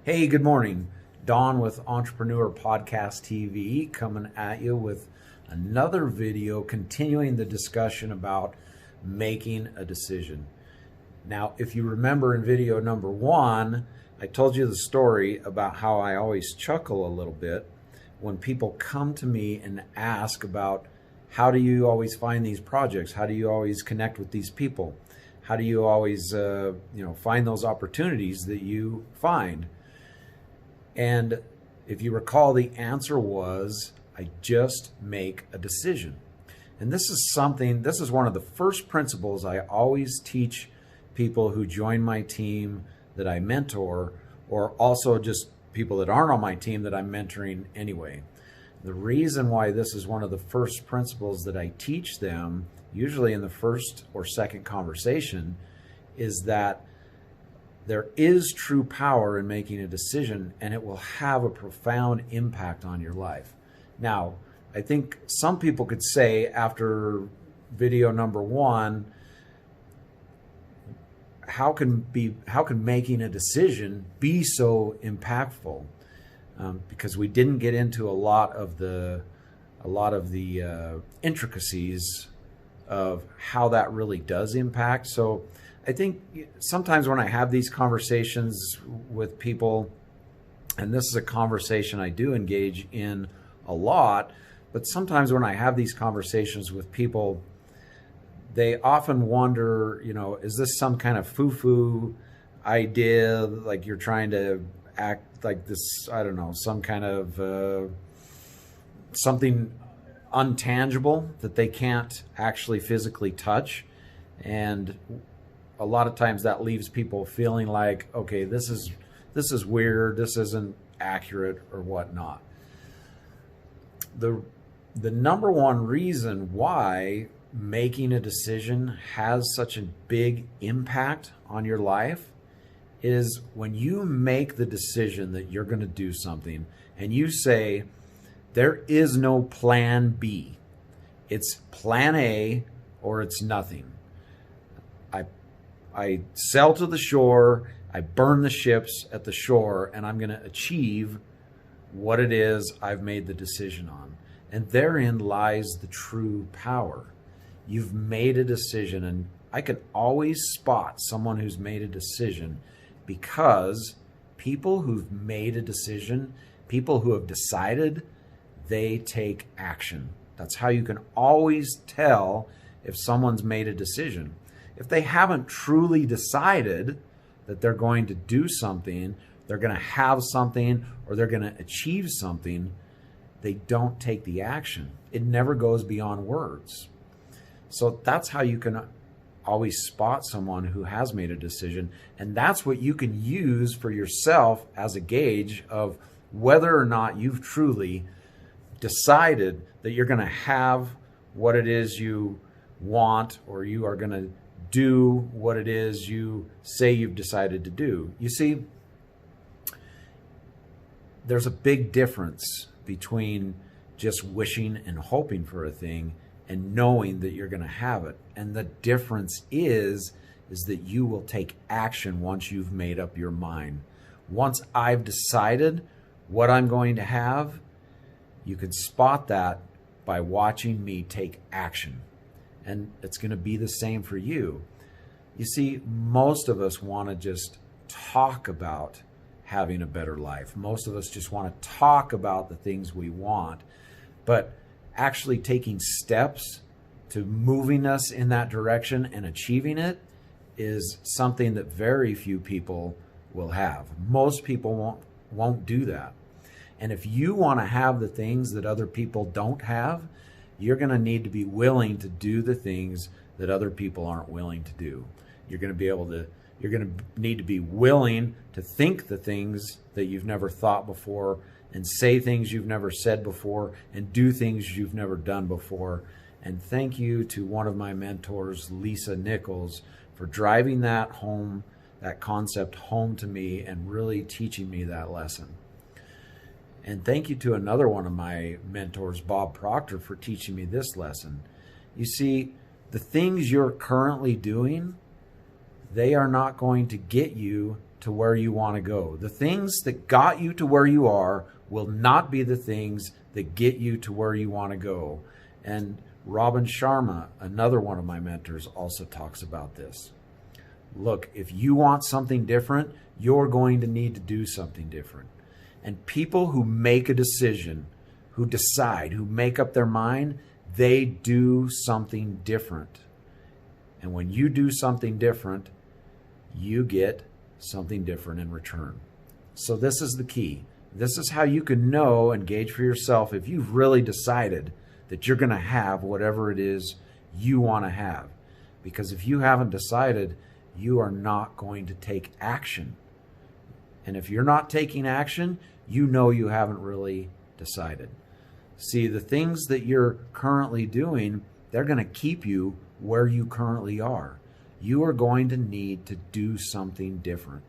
Hey, good morning. Don with Entrepreneur Podcast TV coming at you with another video continuing the discussion about making a decision. Now, if you remember in video number 1, I told you the story about how I always chuckle a little bit when people come to me and ask about how do you always find these projects? How do you always connect with these people? How do you always find those opportunities that you find? And if you recall, the answer was, I just make a decision. And this is one of the first principles I always teach people who join my team that I mentor, or also just people that aren't on my team that I'm mentoring anyway. The reason why this is one of the first principles that I teach them, usually in the first or second conversation, is that there is true power in making a decision, and it will have a profound impact on your life. Now, I think some people could say after video number 1, how can making a decision be so impactful? Because we didn't get into a lot of the intricacies of how that really does impact. So I think sometimes when I have these conversations with people, and this is a conversation I do engage in a lot, but sometimes when I have these conversations with people, they often wonder, is this some kind of foo-foo idea, like you're trying to act like this, I don't know, some kind of something untangible that they can't actually physically touch. And a lot of times that leaves people feeling like, okay, this is weird, this isn't accurate or whatnot. The number one reason why making a decision has such a big impact on your life is when you make the decision that you're going to do something and you say, there is no plan B. It's plan A or it's nothing. I sail to the shore, I burn the ships at the shore, and I'm going to achieve what it is I've made the decision on. And therein lies the true power. You've made a decision, and I can always spot someone who's made a decision because people who've made a decision, people who have decided, they take action. That's how you can always tell if someone's made a decision. If they haven't truly decided that they're going to do something, they're going to have something, or they're going to achieve something, they don't take the action. It never goes beyond words. So that's how you can always spot someone who has made a decision. And that's what you can use for yourself as a gauge of whether or not you've truly decided that you're going to have what it is you want, or you are going to do what it is you say you've decided to do. You see, there's a big difference between just wishing and hoping for a thing and knowing that you're going to have it. And the difference is that you will take action once you've made up your mind. Once I've decided what I'm going to have, you can spot that by watching me take action. And it's going to be the same for you. You see, most of us want to just talk about having a better life. Most of us just want to talk about the things we want. But actually taking steps to moving us in that direction and achieving it is something that very few people will have. Most people won't do that. And if you want to have the things that other people don't have, you're going to need to be willing to do the things that other people aren't willing to do. You're going to need to be willing to think the things that you've never thought before, and say things you've never said before, and do things you've never done before. And thank you to one of my mentors, Lisa Nichols, for driving that concept home to me and really teaching me that lesson. And thank you to another one of my mentors, Bob Proctor, for teaching me this lesson. You see, the things you're currently doing, they are not going to get you to where you want to go. The things that got you to where you are will not be the things that get you to where you want to go. And Robin Sharma, another one of my mentors, also talks about this. Look, if you want something different, you're going to need to do something different. And people who make a decision, who decide, who make up their mind, they do something different. And when you do something different, you get something different in return. So this is the key. This is how you can know and gauge for yourself if you've really decided that you're going to have whatever it is you want to have. Because if you haven't decided, you are not going to take action. And if you're not taking action, you know you haven't really decided. See, the things that you're currently doing, they're going to keep you where you currently are. You are going to need to do something different.